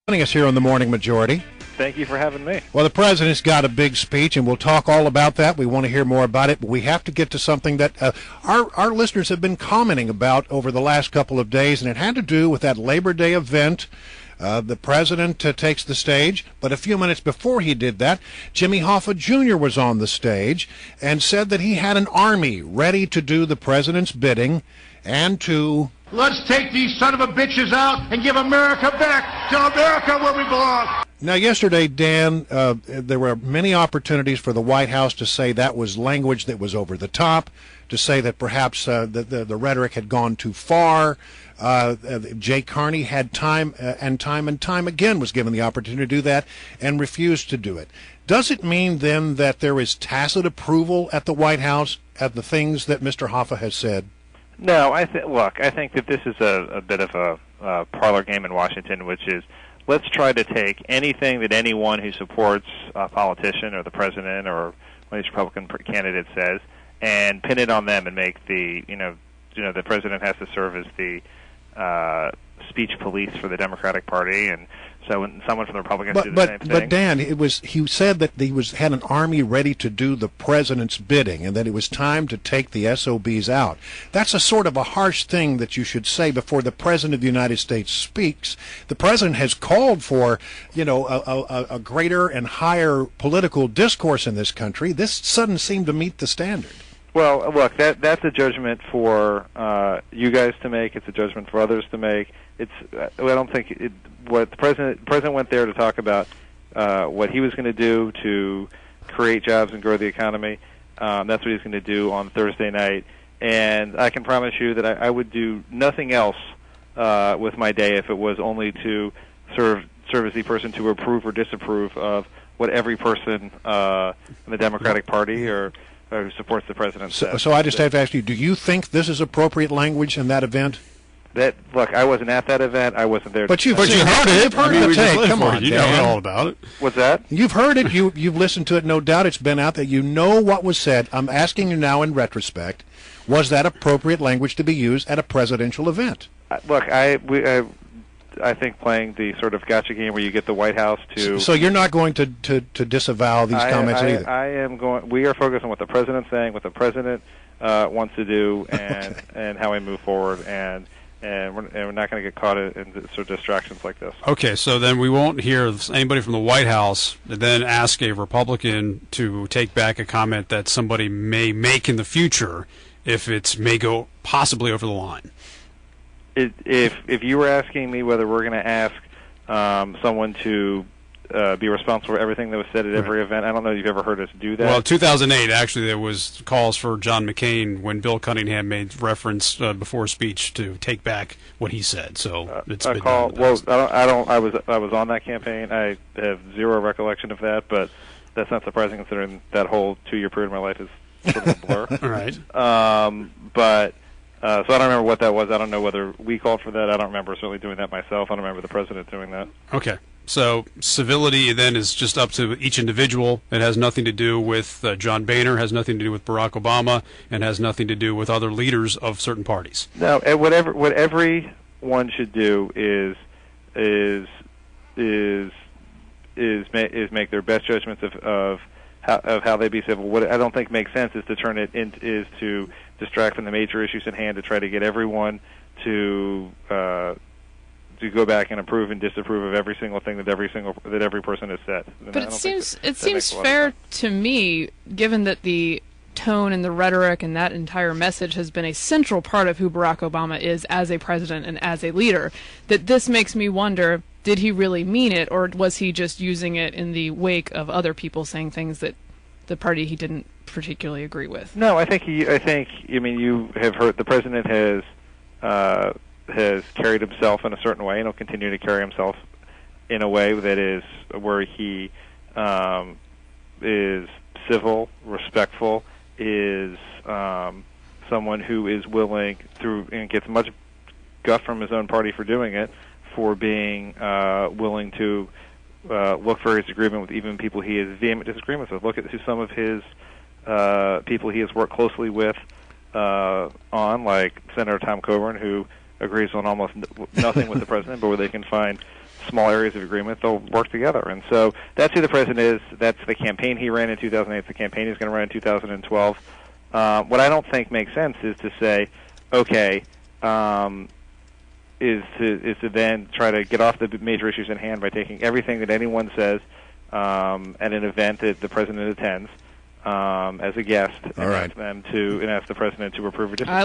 Joining us here on the Morning Majority. Thank you for having me. Well, the president's got a big speech, and we'll talk all about that. We want to hear more about it, but we have to get to something that our listeners have been commenting about over the last couple of days, and it had to do with that Labor Day event. The president takes the stage, but a few minutes before he did that, Jimmy Hoffa Jr. was on the stage and said that he had an army ready to do the president's bidding and to... Let's take these son of a bitches out and give America back to America where we belong. Now, yesterday, Dan, there were many opportunities for the White House to say that was language that was over the top, to say that perhaps the rhetoric had gone too far. Jay Carney had time again was given the opportunity to do that and refused to do it. Does it mean then that there is tacit approval at the White House at the things that Mr. Hoffa has said? No, I think that this is a bit of a parlor game in Washington, which is let's try to take anything that anyone who supports a politician or the president or one of these Republican candidates says and pin it on them and make the the president has to serve as the speech police for the Democratic Party, and so when someone from the Republicans do the same thing. But Dan, he said that he had an army ready to do the president's bidding, and that it was time to take the SOBs out. That's a sort of a harsh thing that you should say before the president of the United States speaks. The president has called for, a greater and higher political discourse in this country. This doesn't seem to meet the standard. Well, look, that's a judgment for you guys to make. It's a judgment for others to make. I don't think what the president went there to talk about what he was going to do to create jobs and grow the economy. That's what he's going to do on Thursday night. And I can promise you that I would do nothing else with my day if it was only to serve as the person to approve or disapprove of what every person in the Democratic Party or who supports the president says. So I just have to ask you, do you think this is appropriate language in that event? Look, I wasn't at that event. I wasn't there. But you've heard it. You've heard the tape. Come on, you know all about it. What's that? You've heard it. You've listened to it. No doubt it's been out there. You know what was said. I'm asking you now in retrospect, was that appropriate language to be used at a presidential event? Look, I think playing the sort of gotcha game where you get the White House to... So you're not going to disavow these comments either? I am going... We are focused on what the president's saying, what the president wants to do, and and how we move forward, and we're not going to get caught in sort of distractions like this. Okay, so then we won't hear anybody from the White House then ask a Republican to take back a comment that somebody may make in the future if it may go possibly over the line. If you were asking me whether we're going to ask someone to be responsible for everything that was said at every event, I don't know if you've ever heard us do that. Well, 2008, actually, there was calls for John McCain when Bill Cunningham made reference before speech to take back what he said. So it's been call. Well, I was on that campaign. I have zero recollection of that, but that's not surprising considering that whole 2-year period of my life is sort of a blur. All right. So I don't remember what that was. I don't know whether we called for that. I don't remember certainly doing that myself. I don't remember the president doing that. Okay. So civility then is just up to each individual. It has nothing to do with John Boehner, has nothing to do with Barack Obama, and has nothing to do with other leaders of certain parties. No, and what everyone should do is make their best judgments of how they be civil. What I don't think makes sense is to turn it is to distract from the major issues at hand to try to get everyone to go back and approve and disapprove of every single thing that every person has said. But it seems fair to me, given that the tone and the rhetoric and that entire message has been a central part of who Barack Obama is as a president and as a leader, that this makes me wonder, did he really mean it, or was he just using it in the wake of other people saying things that the party he didn't particularly agree with? No, I think you have heard the president has carried himself in a certain way, and he'll continue to carry himself in a way that is where he is civil, respectful, is someone who is willing through and gets much guff from his own party for doing it, for being willing to look for his agreement with even people he has vehement disagreements with. Look at some of his people he has worked closely with like Senator Tom Coburn, who agrees on almost nothing with the president, but where they can find small areas of agreement, they'll work together. And so that's who the president is. That's the campaign he ran in 2008. The campaign he's going to run in 2012. What I don't think makes sense is to say, okay, is to then try to get off the major issues in hand by taking everything that anyone says at an event that the president attends as a guest, and ask the president to approve or disapprove.